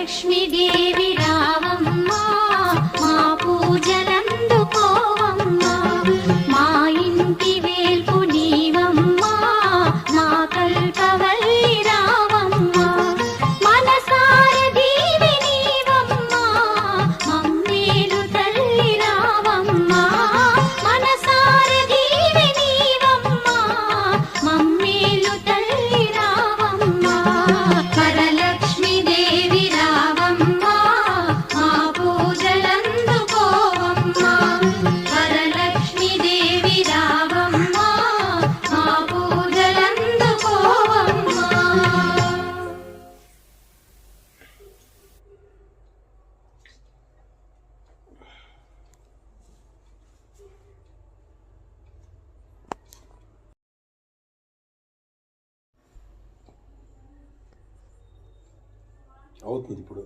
వరలక్ష్మీదేవి రావమ్మా మా పూజలందుకోవమ్మా మా ఇంటి వేల్పు నీవమ్మా మా కల్పవల్లి రావమ్మా మనసార దీవి నీవమ్మా మమ్మేలు తల్లి రావమ్మా మనసార దీవి నీవమ్మా మమ్మేలు తల్లి రావమ్మా వరలక్ష్మీదేవి రావమ్మా మా పూజలందుకోవమ్మా వరలక్ష్మీదేవి రావమ్మా మా పూజలందుకోవమ్మా. అవుతుంది ఇప్పుడు.